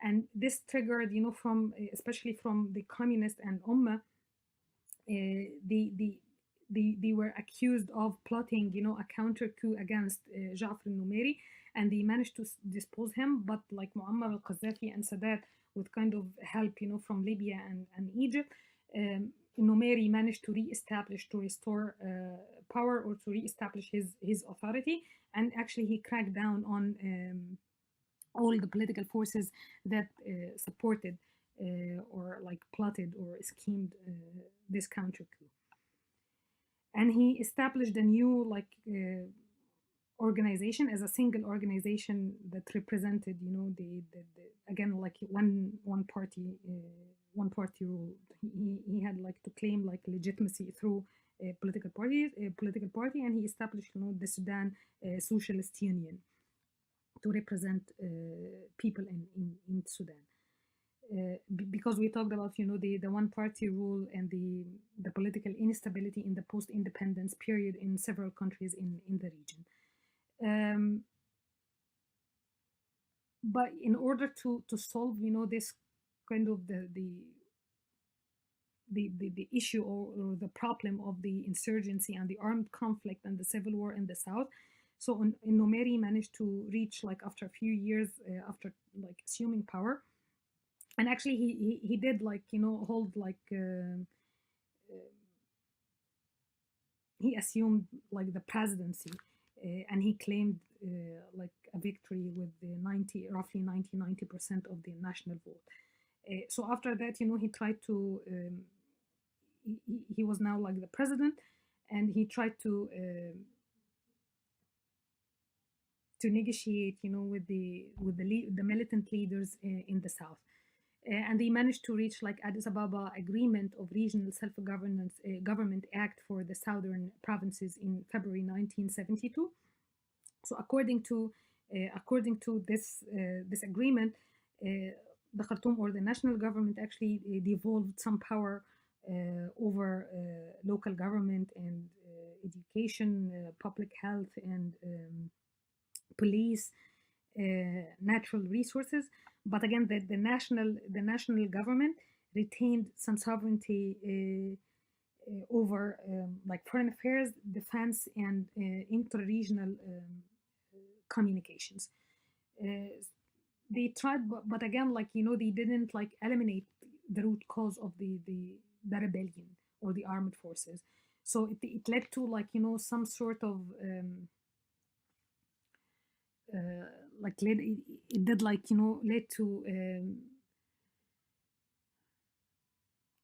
And this triggered, from especially from the communist and Ummah, they were accused of plotting, a counter coup against Ja'far al-Numeri, and they managed to dispose him. But like Muammar al-Qaddafi and Sadat, with kind of help, from Libya and Egypt, Numeri managed to re-establish, to restore power, or to re-establish his authority. And actually he cracked down on all the political forces that supported or like plotted or schemed this counter coup. And he established a new, like, organization as a single organization that represented, the again, like, one party rule. He had, like, to claim, like, legitimacy through a political party, and he established, the Sudan Socialist Union to represent people in Sudan. because we talked about, you know, the one party rule and the political instability in the post independence period in several countries in the region. Um, but in order to solve, you know, this kind of the issue, or the problem of the insurgency and the armed conflict and the civil war in the south. So Numeri managed to reach, like, after a few years, after like assuming power, and actually he did, like, you know, hold like he assumed like the presidency, and he claimed like a victory with the roughly 90% of the national vote. So after that, you know, he tried to he was now like the president, and he tried to negotiate, you know, with the militant leaders in the south. And they managed to reach like Addis Ababa Agreement of Regional Self-Governance Government Act for the southern provinces in February 1972. So according to this agreement, the Khartoum, or the national government, actually devolved some power over local government and education, public health, and police, natural resources. But again, the national government retained some sovereignty over like foreign affairs, defense, and inter-regional communications. They tried, but again, like, you know, they didn't like eliminate the root cause of the rebellion or the armed forces. So it led to, like, you know, some sort of like it did, like, you know, led to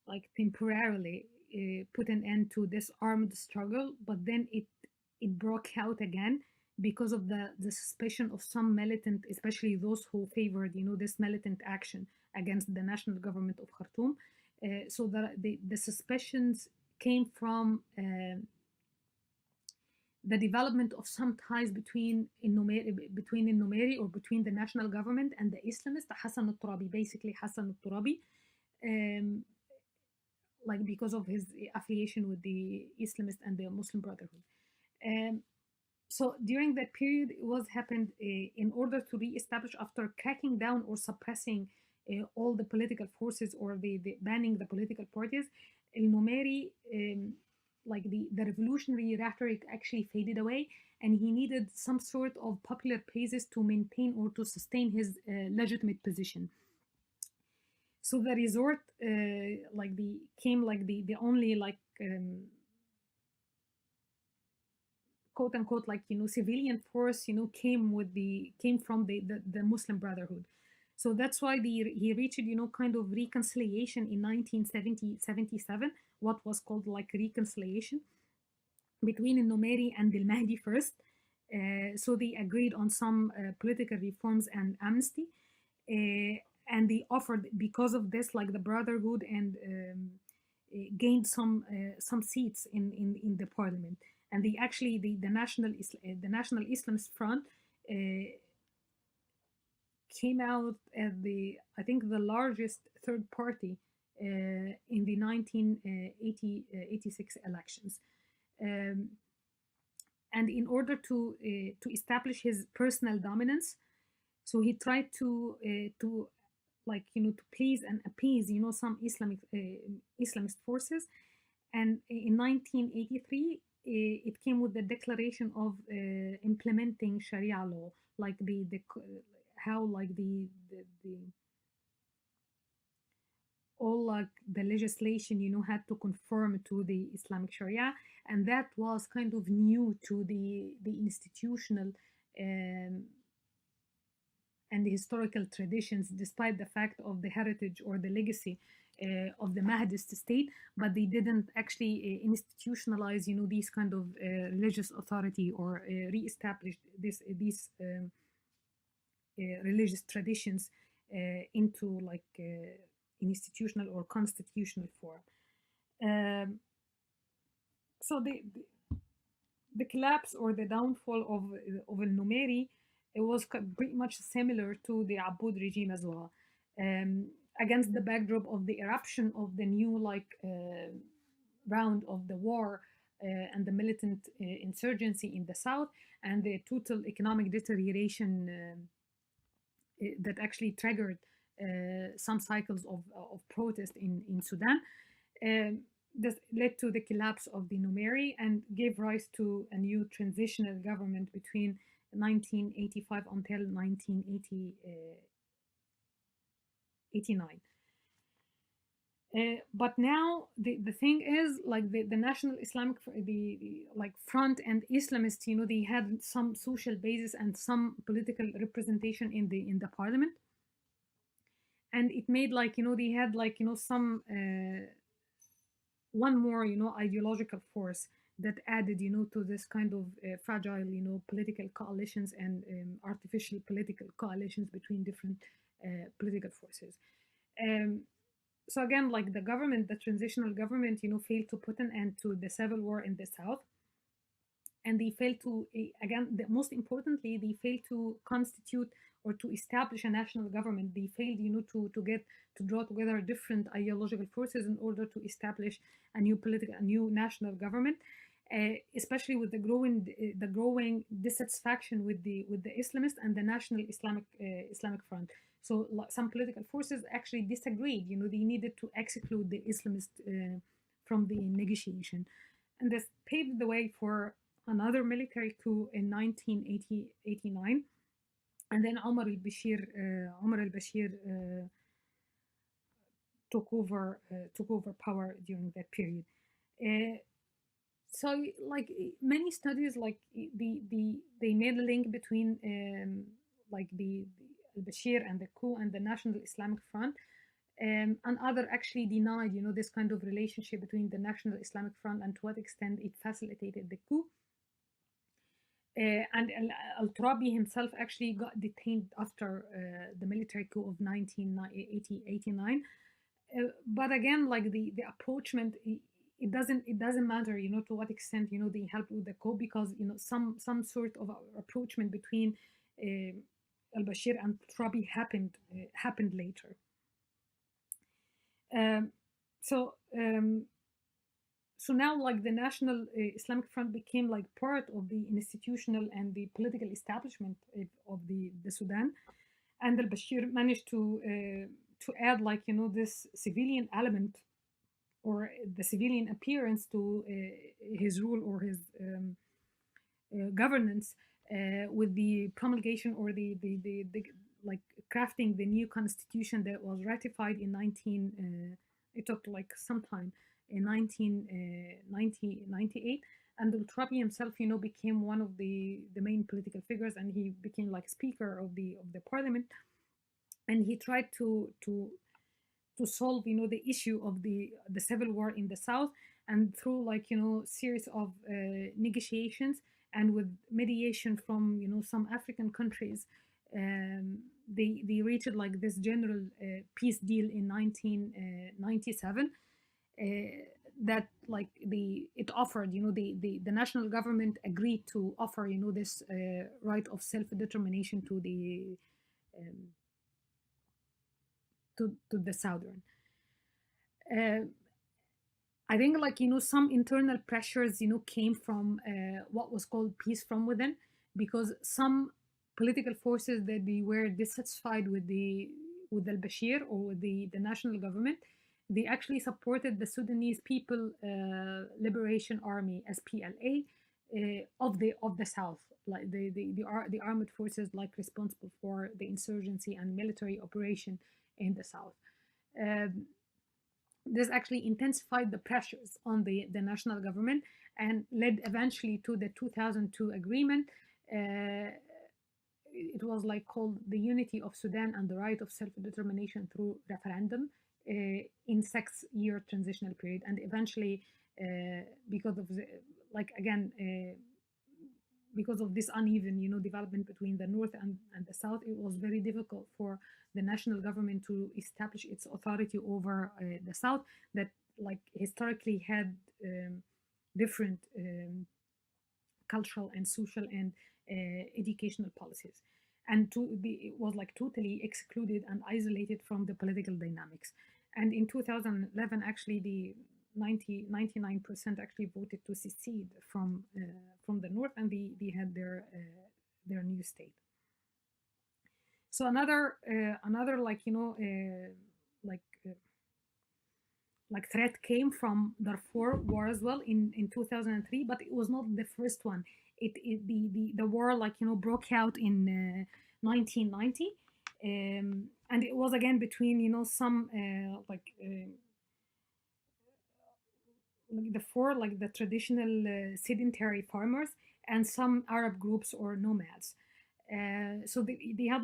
like temporarily put an end to this armed struggle, but then it broke out again because of the suspicion of some militant, especially those who favored, you know, this militant action against the national government of Khartoum. So the suspicions came from the development of some ties between Numeri, or between the national government and the Islamist Hassan al-Turabi, basically Hassan al-Turabi, like because of his affiliation with the Islamist and the Muslim Brotherhood. So during that period, it was happened in order to re-establish, after cracking down or suppressing all the political forces, or the banning the political parties. El Numeri, like the revolutionary rhetoric actually faded away, and he needed some sort of popular praises to maintain or to sustain his legitimate position. So the resort, like the only, like, quote unquote, like, you know, civilian force, you know, came from the Muslim Brotherhood. So that's why he reached, you know, kind of reconciliation in 1977, what was called like reconciliation between Numeri and Al Mahdi first. So they agreed on some political reforms and amnesty, and they offered, because of this, like the Brotherhood, and gained some seats in the parliament. And they actually the National Islamist Front came out as I think the largest third party in the 1986 elections. And in order to establish his personal dominance, so he tried to like, you know, to please and appease, you know, some Islamist forces. And in 1983, it came with the declaration of implementing Sharia law, like how, like the all, like, the legislation, you know, had to conform to the Islamic Sharia, and that was kind of new to the institutional and the historical traditions, despite the fact of the heritage or the legacy of the Mahdist state. But they didn't actually institutionalize, you know, these kind of religious authority, or re-establish these religious traditions into, like, institutional or constitutional form. So the collapse or the downfall of Al Numeri, it was pretty much similar to the Aboud regime as well. against the backdrop of the eruption of the new round of the war and the militant insurgency in the south, and the total economic deterioration that actually triggered some cycles of protest in Sudan. This led to the collapse of the Numeri and gave rise to a new transitional government between 1985 until 1989. But now the thing is, like the National Islamic the like front and Islamists, they had some social basis and some political representation in the parliament, and it made they had some one more ideological force that added to this kind of fragile political coalitions and artificial political coalitions between different political forces. Um, so again, like the government, the transitional government, failed to put an end to the civil war in the south, and they failed to again, most importantly, they failed to constitute or to establish a national government. They failed, to draw together different ideological forces in order to establish a new national government. Especially with the growing dissatisfaction with the Islamist and the National Islamic Front. So some political forces actually disagreed. They needed to exclude the Islamist from the negotiation, and this paved the way for another military coup in 1989, and then Omar al-Bashir took over power during that period. So like many studies, like they made a link between the al-Bashir and the coup and the National Islamic Front, and other actually denied this kind of relationship between the National Islamic Front and to what extent it facilitated the coup. And al-Turabi himself actually got detained after the military coup of 1989. But again, like the approachment, it doesn't matter, to what extent they helped with the coup, because some sort of approachment between al-Bashir and Turabi happened later. So now, like the National Islamic Front became like part of the institutional and the political establishment of the Sudan, and al-Bashir managed to add this civilian element or the civilian appearance to his rule or his governance with the promulgation or the like crafting the new constitution that was ratified in it took like some time in 1998, and al-Turabi himself became one of the main political figures, and he became like speaker of the parliament, and he tried to solve the issue of the civil war in the south, and through series of negotiations and with mediation from some African countries, they reached like this general peace deal in 1997 that like it offered the national government agreed to offer this right of self-determination to the to the southern. I think some internal pressures came from what was called peace from within, because some political forces that they were dissatisfied with al-Bashir or with the national government, they actually supported the Sudanese People Liberation Army, SPLA, of the south, like the armed forces like responsible for the insurgency and military operation in the south. This actually intensified the pressures on the national government and led eventually to the 2002 agreement. It was like called the Unity of Sudan and the Right of Self-Determination through Referendum in 6-year transitional period. And eventually, because of because of this uneven development between the north and the south, it was very difficult for the national government to establish its authority over the south, that like historically had different cultural and social and educational policies. and it was like totally excluded and isolated from the political dynamics. And in 2011, actually, the 99% actually voted to secede from the north, and they had their new state. So another like uh, like threat came from Darfur war as well in 2003, but it was not the first one. The war broke out in 1990, and it was again between some the four like the traditional sedentary farmers and some Arab groups or nomads. So they had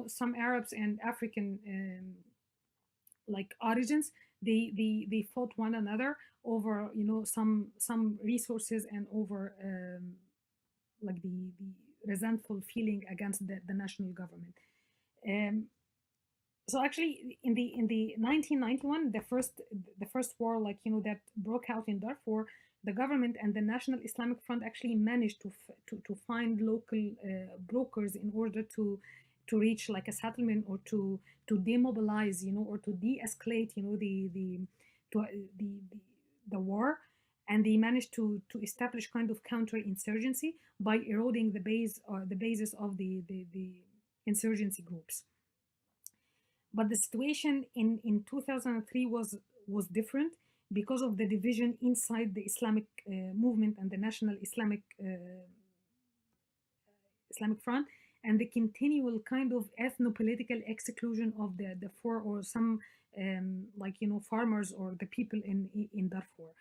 some Arabs and African origins. They fought one another over some resources and over the resentful feeling against the national government. Um, so actually in the 1991, the first war that broke out in Darfur, the government and the National Islamic Front actually managed to find local brokers in order to reach like a settlement or to demobilize or to de-escalate to, the war, and they managed to establish kind of counterinsurgency by eroding the basis of the insurgency groups. But the situation in 2003 was different because of the division inside the Islamic movement and the National Islamic Front, and the continual kind of ethno-political exclusion of the four or some farmers or the people in Darfur.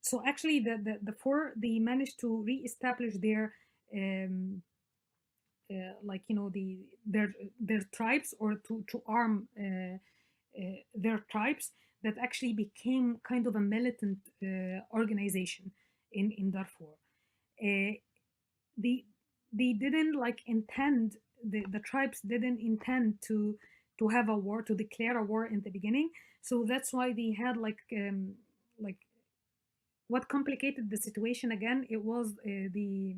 So actually the four, they managed to re-establish their their tribes, or to arm their tribes, that actually became kind of a militant organization in Darfur. They they didn't intend, the tribes didn't intend to have a war, to declare a war in the beginning. So that's why they had like what complicated the situation again, it was the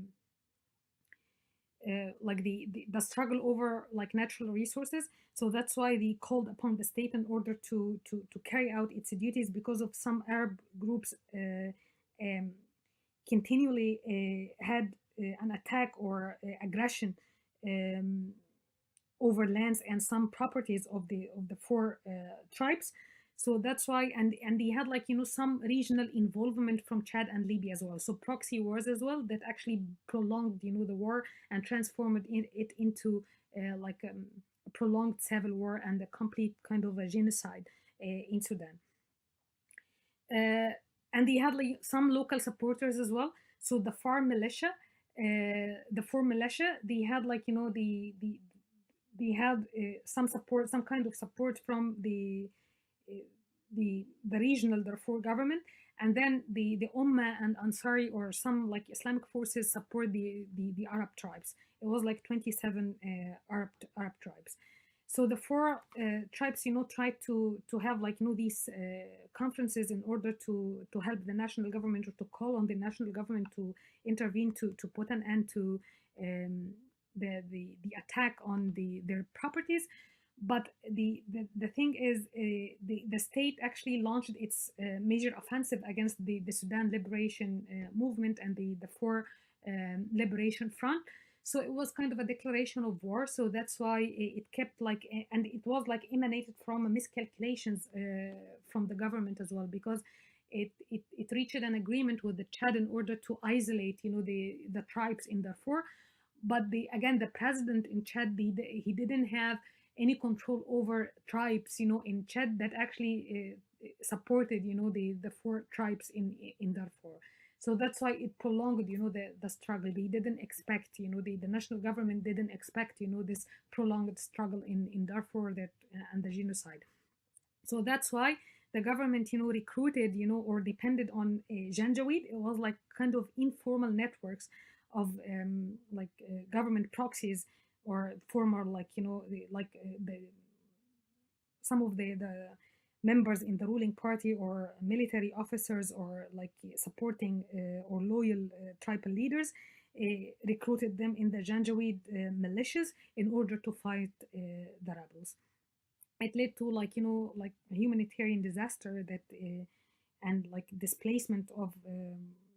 struggle over natural resources. So that's why they called upon the state in order to carry out its duties, because of some Arab groups continually had an attack or aggression over lands and some properties of the four tribes. So that's why, and they had some regional involvement from Chad and Libya as well. So proxy wars as well that actually prolonged the war and transformed it into a prolonged civil war and a complete kind of a genocide in Sudan. And they had some local supporters as well. So the four militia, they had they had some support, some kind of support from the regional Darfur government, and then the Ummah and Ansari or some Islamic forces support the Arab tribes. It was 27 Arab tribes. So the four tribes, tried to have these conferences in order to help the national government, or to call on the national government to intervene to put an end to the attack on their properties. But the thing is, the state actually launched its major offensive against the Sudan Liberation Movement and the four Liberation Front. So it was kind of a declaration of war. So that's why it kept and it was emanated from miscalculations from the government as well, because it reached an agreement with the Chad in order to isolate the tribes in Darfur. But the president in Chad, he didn't have any control over tribes in Chad that actually supported the four tribes in Darfur. So that's why it prolonged the struggle. They didn't expect the national government didn't expect this prolonged struggle in Darfur and the genocide. So that's why the government recruited or depended on Janjaweed. It was kind of informal networks of government proxies, or former some of the members in the ruling party, or military officers, or supporting or loyal tribal leaders. recruited them in the Janjaweed militias in order to fight the rebels. It led to, like, like a humanitarian disaster that and like displacement of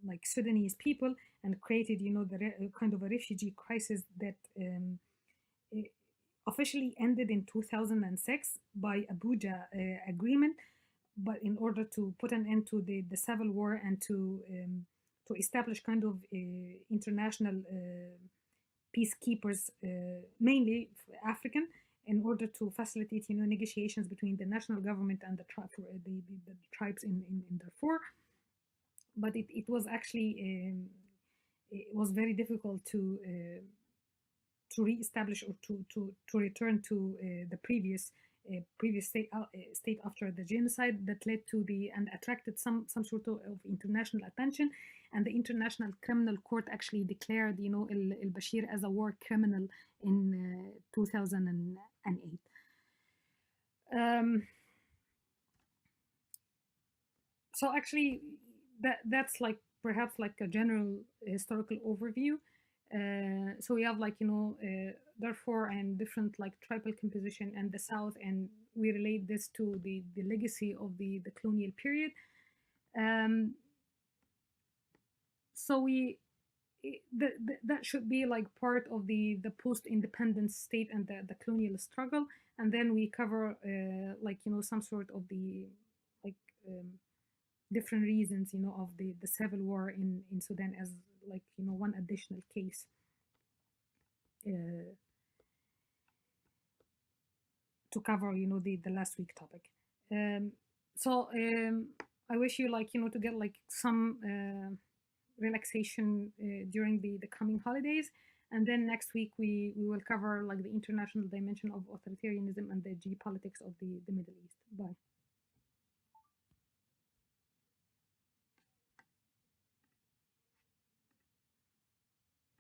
like Sudanese people, and created, the kind of a refugee crisis that officially ended in 2006 by Abuja agreement. But in order to put an end to the civil war, and to establish kind of international peacekeepers, mainly African, in order to facilitate, negotiations between the national government and the tribes in Darfur. But it was actually it was very difficult to reestablish, or to return to the previous state after the genocide that led to and attracted some sort of international attention. And the International Criminal Court actually declared, El Bashir as a war criminal in 2008. So actually, that's like perhaps like a general historical overview. So we have, like, Darfur and different like tribal composition and the south, and we relate this to the legacy of the colonial period. So that should be like part of the post-independence state and the colonial struggle. And then we cover like, some sort of the like different reasons, of the civil war in Sudan, as like, one additional case to cover, the last week topic. So I wish you, like, to get like some relaxation during the coming holidays. And then next week we will cover like the international dimension of authoritarianism and the geopolitics of the Middle East. Bye.